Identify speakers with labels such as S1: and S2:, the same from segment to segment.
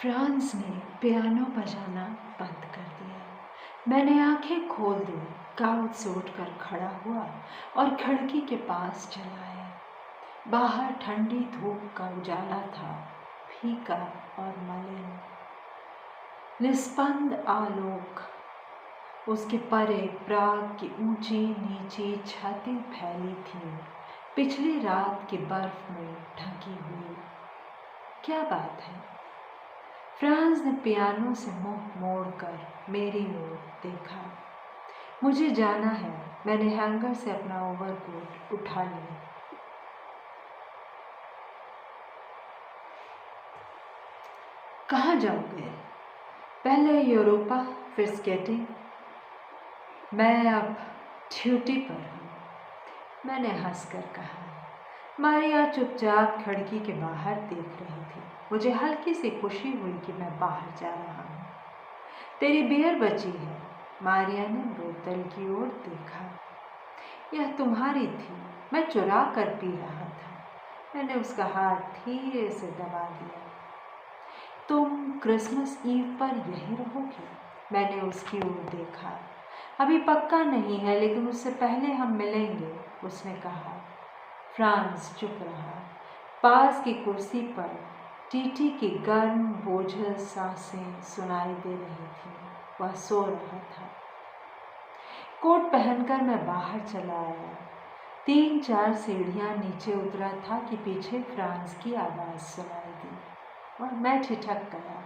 S1: France ने piano बजाना बंद कर दिया। मैंने आंखें खोल दी, काउच से उठकर खड़ा हुआ और खिड़की के पास चला आया। बाहर ठंडी धूप का उजाला था, फीका और मलिन, निस्पंद आलोक। उसके परे प्राग की ऊंची नीची छतें फैली थीं, पिछली रात की बर्फ में ढकी हुई। क्या बात है? फ्रांस ने पियानो से मुंह मोड़कर मेरी ओर देखा। मुझे जाना है। मैंने हैंगर से अपना ओवरकोट उठा लिया। कहाँ जाओगे? पहले यूरोपा, फिर स्केटिंग। मैं अब ड्यूटी पर हूँ, मैंने हंसकर कहा। मारिया चुपचाप खिड़की के बाहर देख रही थी। मुझे हल्की सी खुशी हुई कि मैं बाहर जा रहा हूँ। तेरी बियर बची है। मारिया ने बोतल की ओर देखा। यह तुम्हारी थी, मैं चुरा कर पी रहा था। मैंने उसका हाथ धीरे से दबा दिया। तुम क्रिसमस ईव पर यहीं रहोगे? मैंने उसकी ओर देखा। अभी पक्का नहीं है, लेकिन उससे पहले हम मिलेंगे, उसने कहा। फ्रांस चुप रहा। पास की कुर्सी पर टीटी की गर्म बोझल सांसें सुनाई दे रही थी। वह सो रहा था। कोट पहनकर मैं बाहर चला आया। 3-4 सीढ़ियां नीचे उतरा था कि पीछे फ्रांस की आवाज़ सुनाई दी और मैं ठिठक गया।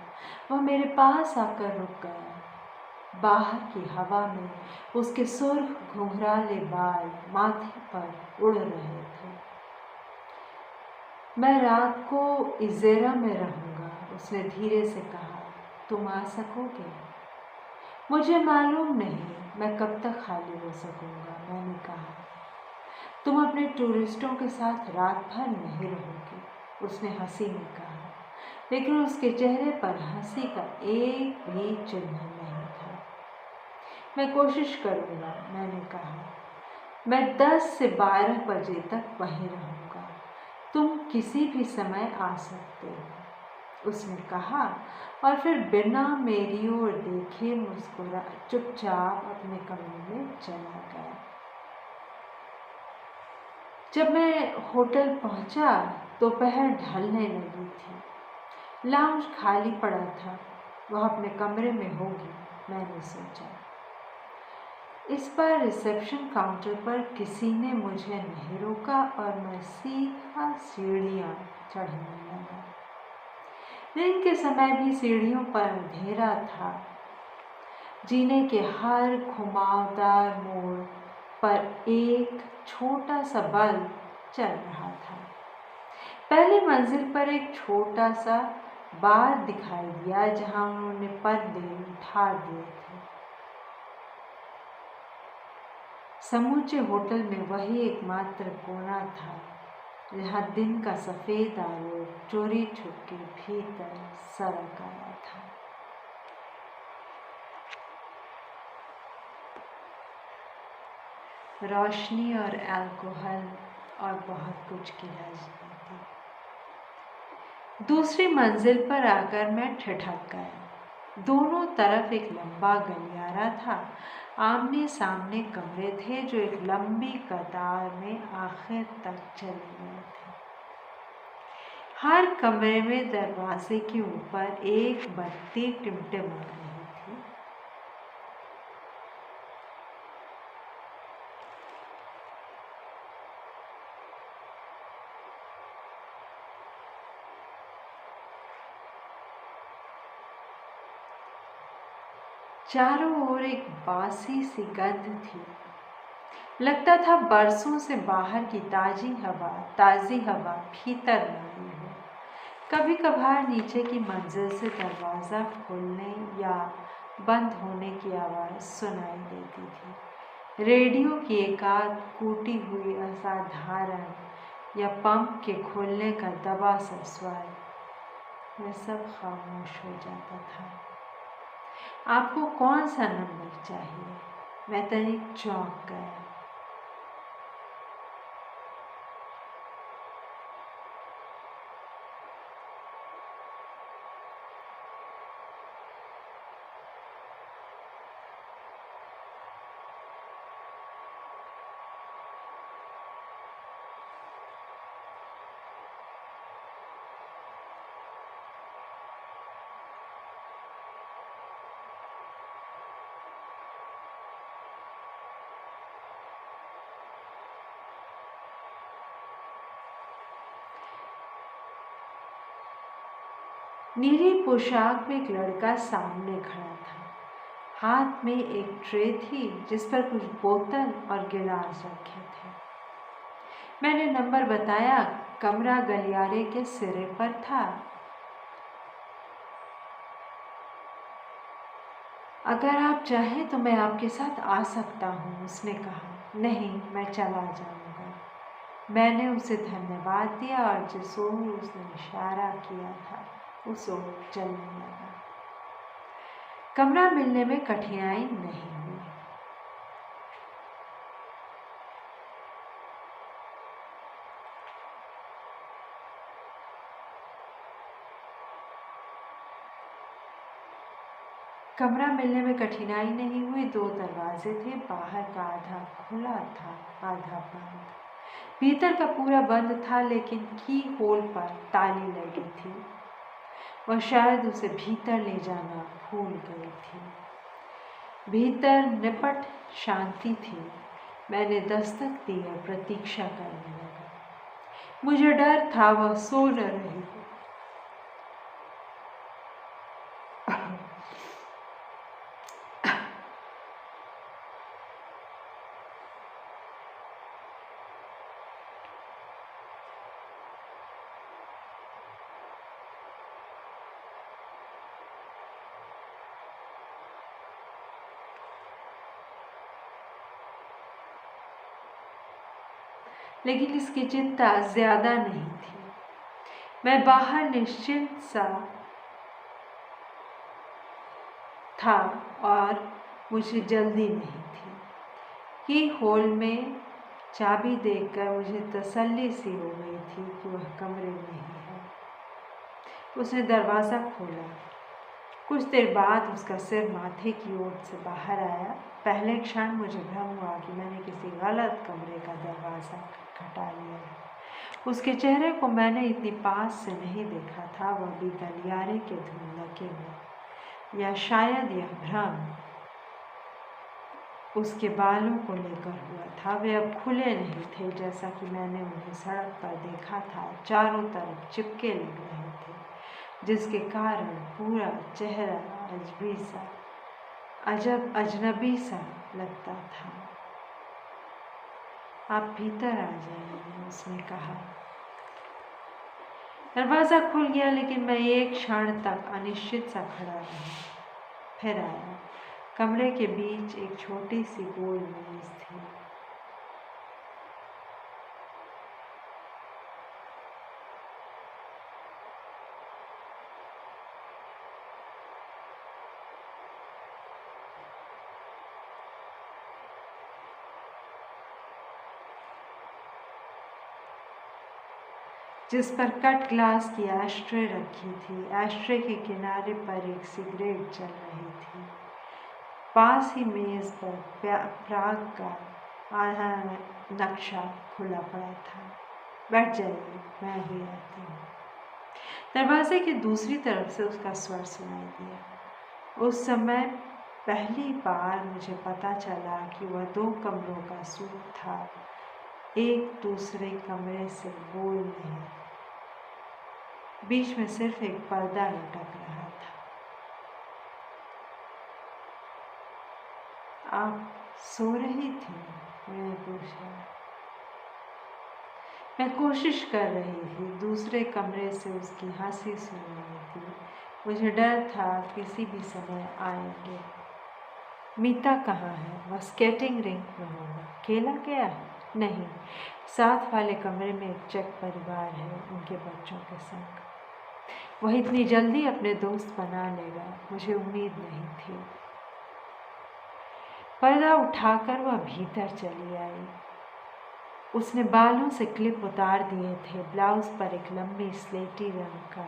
S1: वह मेरे पास आकर रुक गया। बाहर की हवा में उसके सुर्ख घुंघराले बाल माथे पर उड़ रहे थे। मैं रात को इज़ेरा में रहूँगा, उसने धीरे से कहा। तुम आ सकोगे? मुझे मालूम नहीं मैं कब तक खाली हो सकूँगा, मैंने कहा। तुम अपने टूरिस्टों के साथ रात भर नहीं रहोगे, उसने हंसी में कहा, लेकिन उसके चेहरे पर हंसी का एक भी चिन्ह नहीं था। मैं कोशिश करूँगा, मैंने कहा। मैं 10 से 12 बजे तक वहीं रहूँगा। तुम किसी भी समय आ सकते हो, उसने कहा और फिर बिना मेरी ओर देखे मुस्कुरा चुपचाप अपने कमरे में चला गया। जब मैं होटल पहुंचा, दोपहर ढलने लगी थी। लाउंज खाली पड़ा था। वह अपने कमरे में होगी, मैंने सोचा। इस बार रिसेप्शन काउंटर पर किसी ने मुझे नहीं रोका और मैं सीधा सीढ़ियाँ चढ़ने लगा। दिन के समय भी सीढ़ियों पर अंधेरा था। जीने के हर घुमावदार मोड़ पर एक छोटा सा बल्ब चल रहा था। पहली मंजिल पर एक छोटा सा बार दिखाई दिया जहां उन्होंने पर्दे उठा दिए थे। समूचे होटल में वही एकमात्र कोना था जहां दिन का सफेद आलोक चोरी छुपके भीतर सरक आया था। रोशनी और अल्कोहल और बहुत कुछ की राजनीति। दूसरी मंजिल पर आकर मैं ठिठक गया। दोनों तरफ एक लंबा गलियारा था। आमने सामने कमरे थे जो एक लंबी कतार में आखिर तक चले गए थे। हर कमरे में दरवाजे के ऊपर एक बत्ती टिमटिमा रही थी। चारों ओर एक बासी सी गंध थी। लगता था बरसों से बाहर की ताज़ी हवा भीतर आई हो। कभी कभार नीचे की मंजिल से दरवाज़ा खोलने या बंद होने की आवाज़ सुनाई देती थी। रेडियो की एकाध कूटी हुई असाधारण या पंप के खोलने का दबा सा स्वर, वह सब खामोश हो जाता था। आपको कौन सा नंबर चाहिए? मैं तनिक चौंक गया। नीली पोशाक में एक लड़का सामने खड़ा था। हाथ में एक ट्रे थी जिस पर कुछ बोतल और गिलास रखे थे। मैंने नंबर बताया। कमरा गलियारे के सिरे पर था। अगर आप चाहें तो मैं आपके साथ आ सकता हूँ, उसने कहा। नहीं, मैं चला जाऊँगा। मैंने उसे धन्यवाद दिया और जिस ओर उसने इशारा किया था उस ओर चलने लगा। कमरा मिलने में कठिनाई नहीं हुई। कमरा मिलने में कठिनाई नहीं हुई। 2 दरवाजे थे। बाहर का आधा खुला था, आधा बंद। भीतर का पूरा बंद था, लेकिन की होल पर ताली लगी थी। वह शायद उसे भीतर ले जाना भूल गई थी। भीतर निपट शांति थी। मैंने दस्तक दी और प्रतीक्षा करने लगा। मुझे डर था वह सो न रही हो। लेकिन इसकी चिंता ज्यादा नहीं थी। मैं बाहर निश्चिंत सा था और मुझे जल्दी नहीं थी। की होल में चाबी देखकर मुझे तसल्ली सी हो गई थी कि वह कमरे में ही है। उसने दरवाज़ा खोला। कुछ देर बाद उसका सिर माथे की ओर से बाहर आया। पहले क्षण मुझे भ्रम हुआ कि मैंने किसी गलत कमरे का दरवाज़ा खटखटा लिया। उसके चेहरे को मैंने इतनी पास से नहीं देखा था, वह भी गलियारे के धुंधलके में। या शायद यह भ्रम उसके बालों को लेकर हुआ था। वे अब खुले नहीं थे जैसा कि मैंने उन्हें सड़क पर देखा था। चारों तरफ चिपके लग रहे थे, जिसके कारण पूरा चेहरा अजनबी सा लगता था। आप भीतर आ जाइए, उसने कहा। दरवाज़ा खुल गया, लेकिन मैं एक क्षण तक अनिश्चित सा खड़ा रहा। फिर आया। कमरे के बीच एक छोटी सी गोल मेज थी। जिस पर कट ग्लास की एस्ट्रे रखी थी। एस्ट्रे के किनारे पर एक सिगरेट जल रही थी। पास ही मेज पर प्राग का आधा नक्शा खुला पड़ा था। बैठ जाइए, मैं ही रहती हूँ। दरवाजे की दूसरी तरफ से उसका स्वर सुनाई दिया। उस समय पहली बार मुझे पता चला कि वह 2 कमरों का सूट था, एक दूसरे कमरे से गोल नहीं। बीच में सिर्फ एक पर्दा लटक रहा था। आप सो रही थी? मैंने पूछा। मैं कोशिश कर रही थी। दूसरे कमरे से उसकी हंसी सुन रही थी। मुझे डर था किसी भी समय आएंगे। मीता कहाँ है? वह स्केटिंग रिंक में होगा। खेला गया है? नहीं, साथ वाले कमरे में एक चेक परिवार है, उनके बच्चों के संग। वह इतनी जल्दी अपने दोस्त बना लेगा, मुझे उम्मीद नहीं थी। पर्दा उठाकर वह भीतर चली आई। उसने बालों से क्लिप उतार दिए थे। ब्लाउज पर एक लंबी स्लेटी रंग का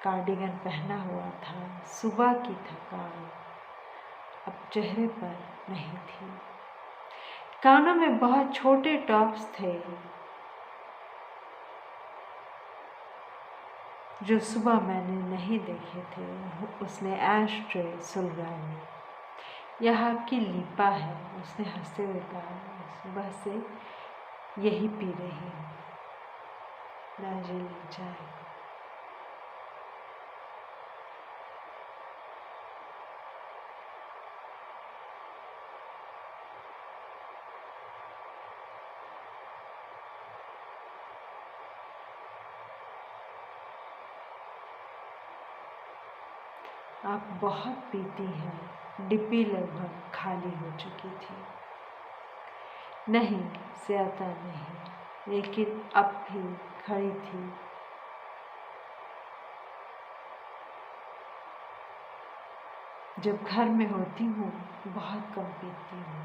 S1: कार्डिगन पहना हुआ था। सुबह की थकान अब चेहरे पर नहीं थी। कानों में बहुत छोटे टॉप्स थे जो सुबह मैंने नहीं देखे थे। उसने एस्ट्रे सुलगाई। यह आपकी लीपा है, उसने हंसते हुए कहा। सुबह से यही पी रही हूँ, दार्जिलिंग चाय। आप बहुत पीती हैं, डिब्बी लगभग खाली हो चुकी थी। नहीं, ज़्यादा नहीं, लेकिन अब भी खड़ी थी। जब घर में होती हूँ बहुत कम पीती हूँ।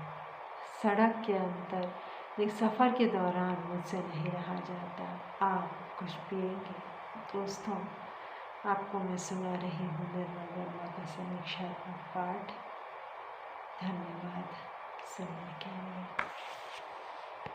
S1: सड़क के अंतर एक सफ़र के दौरान मुझसे नहीं रहा जाता। आप कुछ पिएंगे? दोस्तों, आपको मैं सुना रही हूँ निर्मल वर्मा का समीक्षात्मक पाठ। धन्यवाद सुनने के लिए।